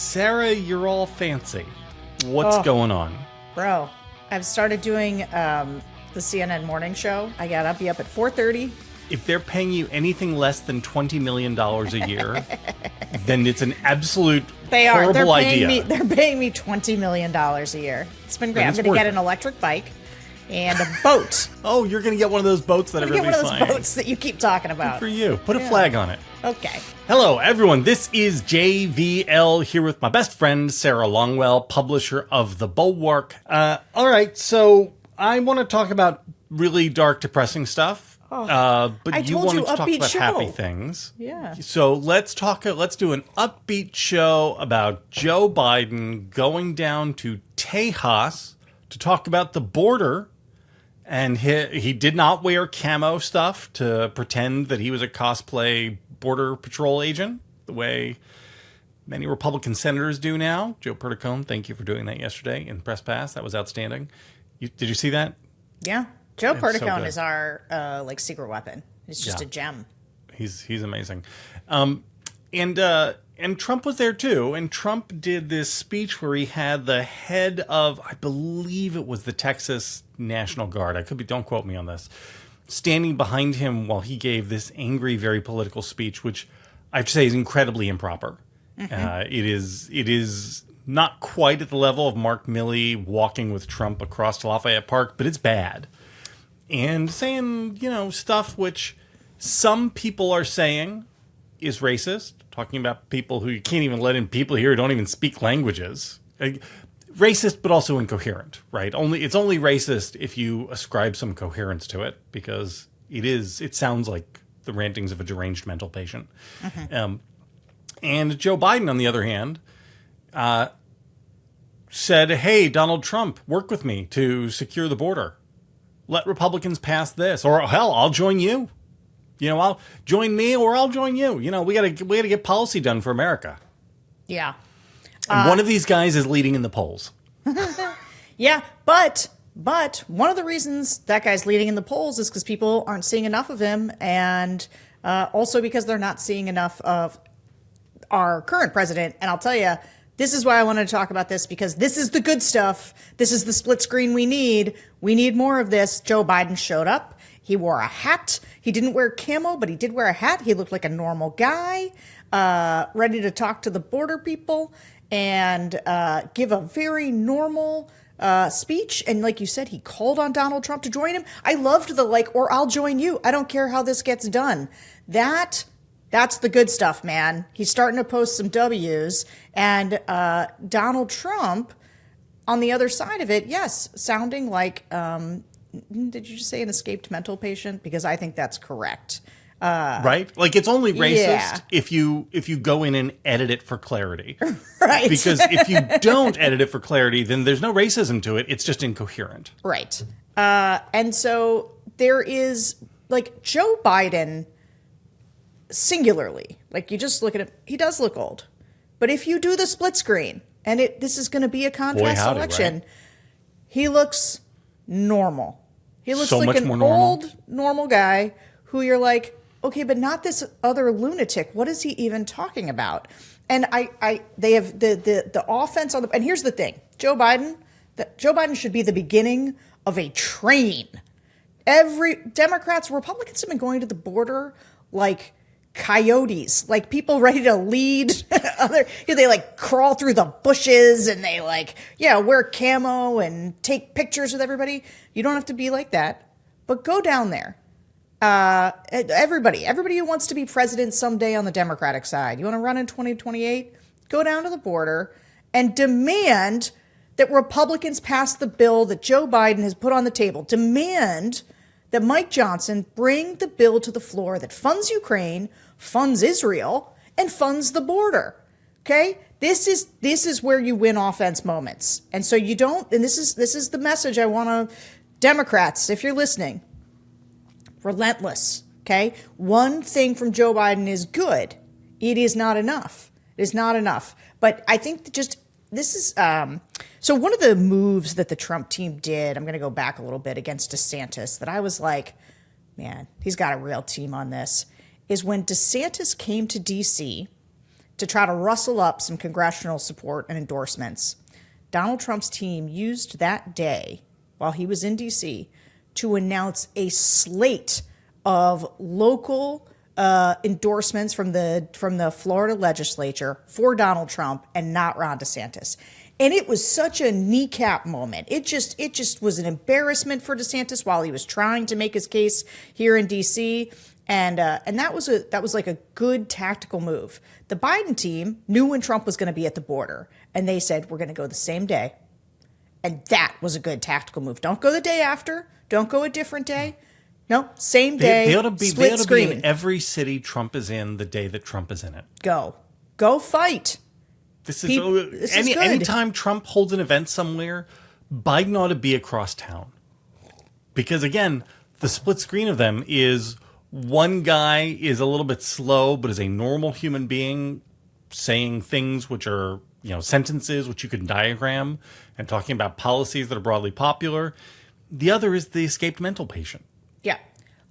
Sarah, you're all fancy. What's going on? Bro, I've started doing the CNN morning show. I got to be up at 4:30. If they're paying you anything less than $20 million a year, then it's an absolute horrible idea. They're paying me $20 million a year. It's been great. I'm going to get an electric bike and a boat. Oh, you're going to get one of those boats that everybody's flying. Get one of those boats that you keep talking about. Good for you. Put a flag on it. Okay. Hello, everyone. This is JVL here with my best friend, Sarah Longwell, publisher of The Bulwark. All right, so I want to talk about really dark, depressing stuff. But you wanted to talk about happy things. Yeah. So let's do an upbeat show about Joe Biden going down to Tejas to talk about the border. And he did not wear camo stuff to pretend that he was a cosplay border patrol agent, the way many Republican senators do now. Joe Perticone, thank you for doing that yesterday in Press Pass. That was outstanding. Did you see that? Yeah. Joe Perticone is our secret weapon. He's just a gem. He's amazing. And Trump was there too. And Trump did this speech where he had the head of, I believe it was the Texas National Guard. Don't quote me on this, standing behind him while he gave this angry, very political speech, which I have to say is incredibly improper. Mm-hmm. It is not quite at the level of Mark Milley walking with Trump across Lafayette Park, but it's bad. And saying, stuff which some people are saying is racist, talking about people who you can't even let in, people here who don't even speak languages. Racist, but also incoherent, right? It's only racist if you ascribe some coherence to it, because it sounds like the rantings of a deranged mental patient. Mm-hmm. And Joe Biden, on the other hand, said, hey, Donald Trump, work with me to secure the border. Let Republicans pass this, or hell, I'll join you. I'll join me, or I'll join you. We gotta get policy done for America. Yeah. And one of these guys is leading in the polls. Yeah, but one of the reasons that guy's leading in the polls is because people aren't seeing enough of him, and also because they're not seeing enough of our current president. And I'll tell you, this is why I wanted to talk about this, because this is the good stuff. This is the split screen we need. We need more of this. Joe Biden showed up. He wore a hat. He didn't wear camo, but he did wear a hat. He looked like a normal guy, ready to talk to the border people and give a very normal speech. And like you said, he called on Donald Trump to join him. I loved or I'll join you. I don't care how this gets done. That's the good stuff, man. He's starting to post some W's. And Donald Trump, on the other side of it, yes, sounding like, did you just say an escaped mental patient? Because I think that's correct. Right? Like, it's only racist if you go in and edit it for clarity. Right. Because if you don't edit it for clarity, then there's no racism to it. It's just incoherent. Right. And so there is, Joe Biden, singularly, you just look at him, he does look old. But if you do the split screen, and this is going to be a contrast election, right? He looks normal. He looks so like much an more normal. Old, normal guy who you're like, okay, but not this other lunatic. What is he even talking about? And they have the offense on the, and here's the thing, Joe Biden should be the beginning of a train. Republicans have been going to the border like coyotes, like people ready to lead they crawl through the bushes and they wear camo and take pictures with everybody. You don't have to be like that, but go down there. Everybody who wants to be president someday on the Democratic side, you want to run in 2028, go down to the border and demand that Republicans pass the bill that Joe Biden has put on the table. Demand that Mike Johnson bring the bill to the floor that funds Ukraine, funds Israel, and funds the border. Okay? This is where you win offense moments. And so you don't, and this is the message I want to, Democrats, if you're listening, relentless. Okay? One thing from Joe Biden is good. It is not enough. It is not enough. But I think this is, so one of the moves that the Trump team did, I'm going to go back a little bit, against DeSantis, that I was like, man, he's got a real team on this, is when DeSantis came to D.C., to try to rustle up some congressional support and endorsements, Donald Trump's team used that day while he was in D.C. to announce a slate of local endorsements from the Florida legislature for Donald Trump and not Ron DeSantis. And it was such a kneecap moment. It just was an embarrassment for DeSantis while he was trying to make his case here in D.C. And that was like a good tactical move. The Biden team knew when Trump was going to be at the border, and they said, we're going to go the same day. And that was a good tactical move. Don't go the day after. Don't go a different day. No, same day. They ought to be screen. in every city Trump is in the day that Trump is in it. Go fight. This is good. Anytime Trump holds an event somewhere, Biden ought to be across town. Because again, the split screen of them is one guy is a little bit slow, but is a normal human being saying things which are, sentences which you can diagram and talking about policies that are broadly popular. The other is the escaped mental patient. Yeah.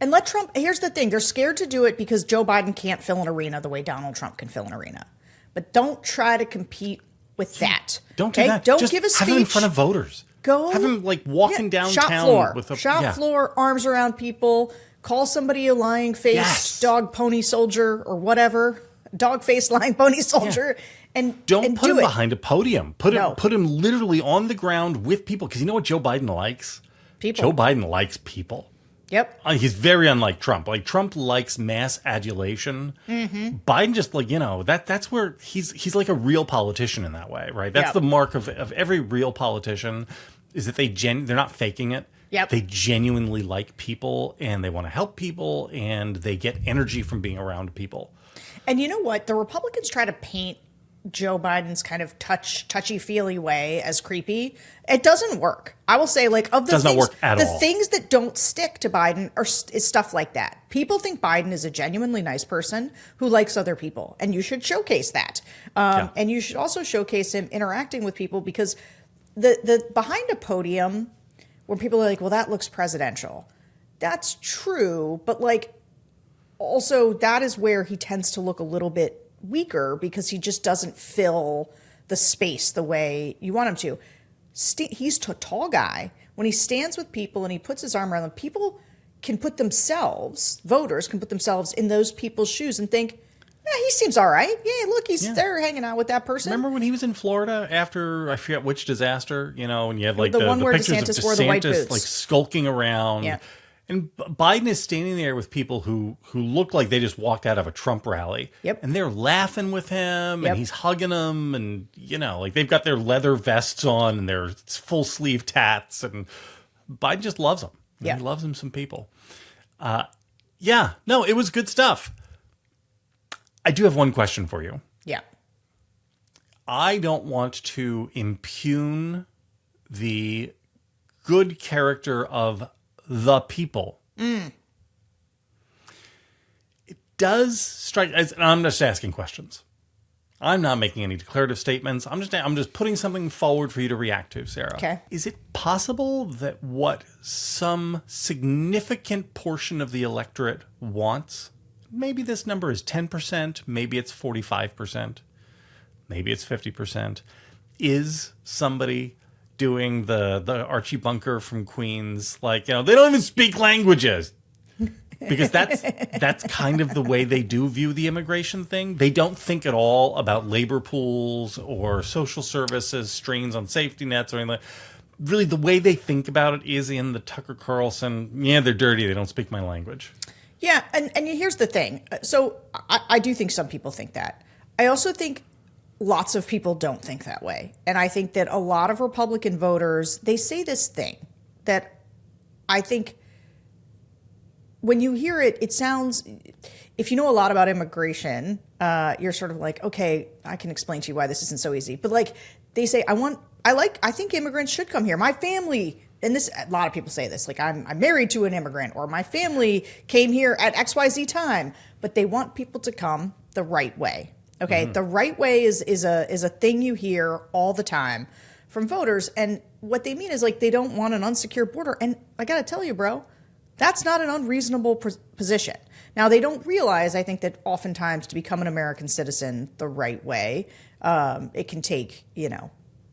And let Trump, here's the thing, they're scared to do it because Joe Biden can't fill an arena the way Donald Trump can fill an arena. But don't try to compete with that. Don't do that. Don't Just give a speech. Have him in front of voters. Have him walking downtown shop floor, arms around people. Call somebody a lying-faced dog pony soldier or whatever, dog-faced lying pony soldier, and don't put him behind a podium. Put him literally on the ground with people, because you know what Joe Biden likes? People. Joe Biden likes people. Yep. He's very unlike Trump. Like, Trump likes mass adulation. Mm-hmm. Biden just that's where he's like a real politician in that way, right? That's the mark of every real politician, is that they're not faking it. Yep. They genuinely like people, and they want to help people, and they get energy from being around people. And you know what? The Republicans try to paint Joe Biden's kind of touchy-feely way as creepy. It doesn't work. I will say, of the things, the things that don't stick to Biden is stuff like that. People think Biden is a genuinely nice person who likes other people, and you should showcase that. And you should also showcase him interacting with people, because the behind a podium, when people are like, well, that looks presidential. That's true, but also that is where he tends to look a little bit weaker, because he just doesn't fill the space the way you want him to. He's a tall guy. When he stands with people and he puts his arm around them, voters can put themselves in those people's shoes and think, he seems all right. Yeah, look, he's there hanging out with that person. Remember when he was in Florida after, I forget which disaster, and you had the one where pictures DeSantis of wore the white boots, skulking around. Yeah. And Biden is standing there with people who look like they just walked out of a Trump rally. Yep. And they're laughing with him, and he's hugging them, and, they've got their leather vests on and their full sleeve tats, and Biden just loves them. Yeah. He loves him some people. No, it was good stuff. I do have one question for you. Yeah. I don't want to impugn the good character of the people. It does strike as, and I'm just asking questions. I'm not making any declarative statements. I'm just putting something forward for you to react to, Sarah. Okay. Is it possible that what some significant portion of the electorate wants, maybe this number is 10%, maybe it's 45%, maybe it's 50%, is somebody doing the Archie Bunker from Queens, they don't even speak languages? Because that's kind of the way they do view the immigration thing. They don't think at all about labor pools or social services, strains on safety nets, or anything like that. Really, the way they think about it is in the Tucker Carlson, they're dirty, they don't speak my language. Yeah, and here's the thing. So I do think some people think that. I also think lots of people don't think that way. And I think that a lot of Republican voters, they say this thing that I think when you hear it, it sounds, if you know a lot about immigration, you're sort of like, okay, I can explain to you why this isn't so easy. But they say, I think immigrants should come here. My family, and this, a lot of people say this, I'm married to an immigrant, or my family came here at XYZ time, but they want people to come the right way. Okay. Mm-hmm. The right way is a thing you hear all the time from voters. And what they mean is they don't want an unsecure border. And I got to tell you, bro, that's not an unreasonable position. Now, they don't realize, I think, that oftentimes to become an American citizen the right way, it can take,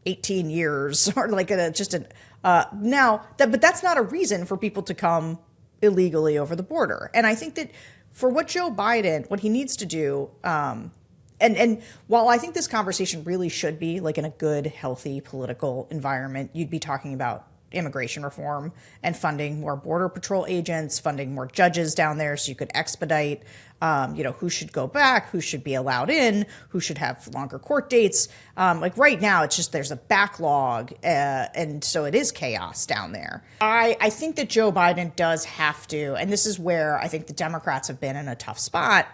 18 years or like but that's not a reason for people to come illegally over the border. And I think that for what Joe Biden, what he needs to do, and while I think this conversation really should be like in a good, healthy political environment, you'd be talking about immigration reform and funding more border patrol agents, funding more judges down there so you could expedite, who should go back, who should be allowed in, who should have longer court dates. Like right now, it's just there's a backlog, and so it is chaos down there. I think that Joe Biden does have to, and this is where I think the Democrats have been in a tough spot,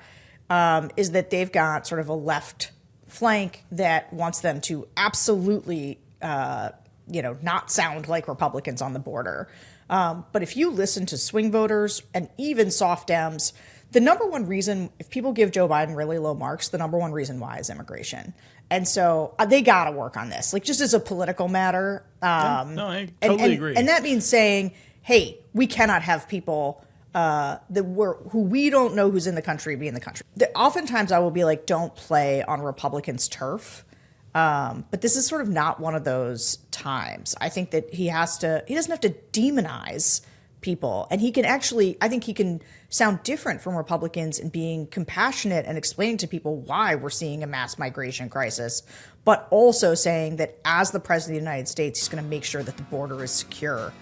is that they've got sort of a left flank that wants them to absolutely not sound like Republicans on the border. But if you listen to swing voters and even soft Dems, the number one reason, if people give Joe Biden really low marks, the number one reason why is immigration. And so they got to work on this, like just as a political matter. I totally agree. And that means saying, hey, we cannot have people who we don't know who's in the country be in the country. Oftentimes I will be like, don't play on Republicans' turf. But this is sort of not one of those times. I think that he doesn't have to demonize people. And he can actually, I think he can sound different from Republicans in being compassionate and explaining to people why we're seeing a mass migration crisis, but also saying that as the president of the United States, he's going to make sure that the border is secure.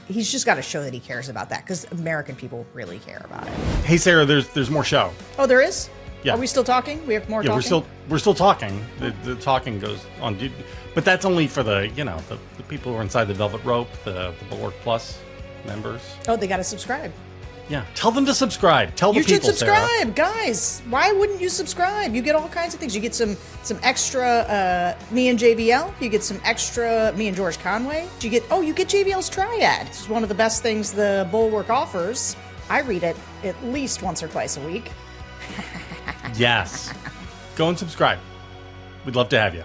He's just got to show that he cares about that because American people really care about it. Hey, Sarah, there's more show. Oh, there is? Yeah. Are we still talking? We have more talking? We're still talking. The talking goes on. But that's only for the people who are inside the Velvet Rope, the Bulwark Plus members. Oh, they got to subscribe. Yeah. Tell them to subscribe. Tell the people, You should subscribe, Sarah. Guys. Why wouldn't you subscribe? You get all kinds of things. You get some extra me and JVL. You get some extra me and George Conway. You get JVL's Triad. It's one of the best things the Bulwark offers. I read it at least once or twice a week. Yes. Go and subscribe. We'd love to have you.